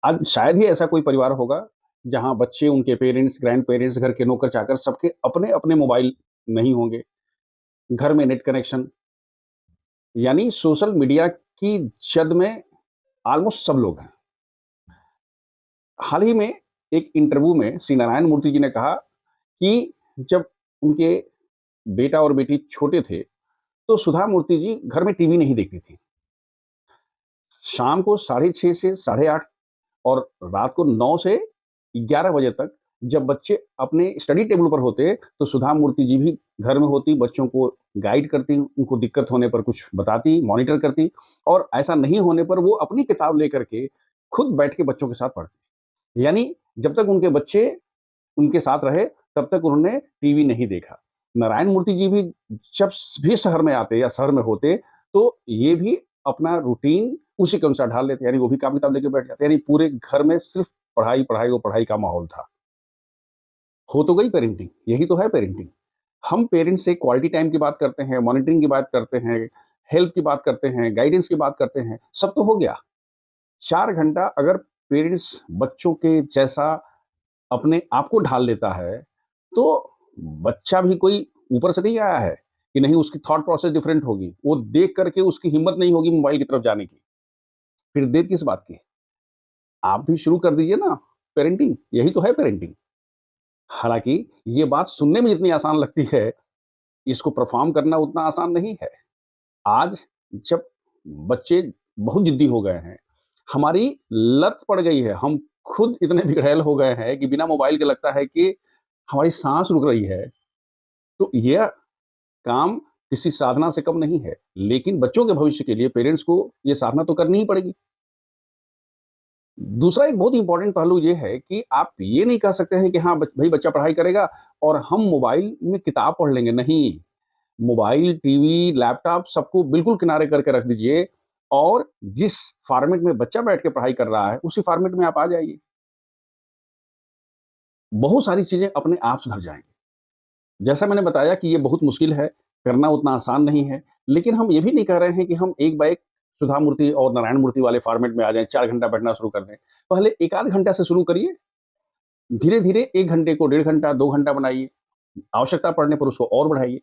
आज शायद ही ऐसा कोई परिवार होगा, जहाँ बच्चे, उनके पेरेंट्स, ग्रैंड पेरेंट्स, घर के नौकर-चाकर सबके अपने-अपने मोबाइल नहीं होंगे। घर में नेट कनेक्शन यानी सोशल मीडिया की जद में ऑलमोस्ट सब लोग हैं। हाल ही में एक इंटरव्यू में श्री नारायण मूर्ति जी ने कहा कि जब उनके बेटा और बेटी छोटे थे, तो सुधा मूर्ति जी घर में टीवी नहीं देखती थीं। शाम को साढ़े 6 से साढ़े 8 और रात को 9 से 11 बजे तक जब बच्चे अपने स्टडी टेबल पर होते, तो सुधा मूर्ति जी भी घर में होती, बच्चों को गाइड करती, उनको दिक्कत होने पर कुछ बताती, मॉनिटर करती और ऐसा नहीं होने पर वो अपनी किताब लेकर के खुद बैठ के बच्चों के साथ पढ़ती। यानी जब तक उनके बच्चे उनके साथ रहे, तब तक उन्होंने टीवी नहीं देखा। नारायण मूर्ति जी भी जब भी शहर में आते या शहर में होते, तो ये भी अपना रूटीन उसी के अनुसार ढाल लेते, यानी वो भी कॉपी-किताब लेके बैठ जाते, यानी पूरे घर में सिर्फ़ पढ़ाई, पढ़ाई और पढ़ाई का माहौल था। हो तो गई पेरेंटिंग, यही तो है पेरेंटिंग। हम पेरेंट्स से क्वालिटी टाइम की बात करते हैं, मॉनिटरिंग की बात करते हैं, हेल्प की बात करते हैं, गाइडेंस की बात करते हैं, सब तो हो गया। 4 घंटा अगर पेरेंट्स बच्चों के जैसा अपने आप को ढाल लेता है, तो बच्चा भी कोई ऊपर से नहीं आया है, कि नहीं उसकी थॉट प्रोसेस डिफरेंट होगी। वो देख कर के उसकी हिम्मत नहीं होगी मोबाइल की तरफ जाने की। फिर देर किस बात की? आप भी शुरू कर दीजिए ना पेरेंटिंग, यही तो है पेरेंटिंग। हालाँकि ये बात सुनने में जितनी आसान लगती है, इसको परफ़ॉर्म करना उतना आसान नहीं है। आज जब बच्चे बहुत ज़िद्दी हो गए हैं, हमारी लत पड़ गई है, हम खुद इतने बिगड़ैल हो गए हैं कि बिना मोबाइल के लगता है कि हमारी साँस रुक रही है। तो यह काम किसी साधना से कम नहीं है, लेकिन बच्चों के भविष्य के लिए पेरेंट्स को ये साधना तो करनी ही पड़ेगी। दूसरा एक बहुत इम्पोर्टेंट पहलू ये है कि आप ये नहीं कह सकते हैं कि हाँ, भई बच्चा पढ़ाई करेगा और हम मोबाइल में किताब पढ़ लेंगे, नहीं। मोबाइल, टीवी, लैपटॉप सबको बिल्कुल किनारे करके रख दीजिए और जिस फ़ॉर्मेट में बच्चा बैठ के पढ़ाई कर रहा है, उसी फ़ॉर्मेट में आप आ जाइए। बहुत सारी चीज़ें अपने आप सुधर जाएँगी। जैसा मैंने बताया कि ये बहुत मुश्किल है, करना उतना आसान नहीं है, लेकिन हम ये भी नहीं कह रहे हैं कि हम एक बार एक सुधा मूर्ति और नारायण मूर्ति वाले फ़ॉर्मेट में आ जाएँ, 4 घंटा बैठना शुरू कर दें। पहले 1 आध घंटा से शुरू करिए, धीरे-धीरे 1 घंटे को 1.5 घंटा, 2 घंटा बनाइए, आवश्यकता पड़ने पर उसको और बढ़ाइए।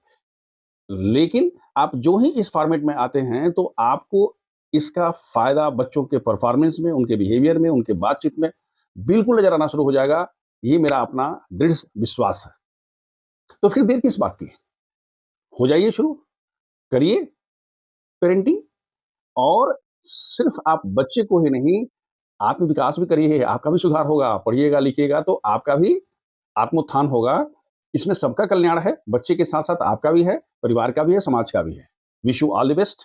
लेकिन आप जो ही इस फ़ॉर्मेट में आते हैं, तो आपको इसका फ़ायदा बच्चों के परफ़ॉर्मेंस में, उनके बिहेवियर में, उनके बातचीत में बिल्कुल नज़र आना शुरू हो जाएगा। ये मेरा अपना दृढ़ विश्वास है। तो फिर देर किस बात की? हो जाइए शुरू, करिए पेरेंटिंग और सिर्फ़ आप बच्चे को ही नहीं, आत्म विकास भी करिए, आपका भी सुधार होगा। पढ़िएगा, लिखिएगा तो आपका भी आत्मोत्थान होगा। इसमें सबका कल्याण है, बच्चे के साथ-साथ आपका भी है, परिवार का भी है, समाज का भी है। Wish you all the best.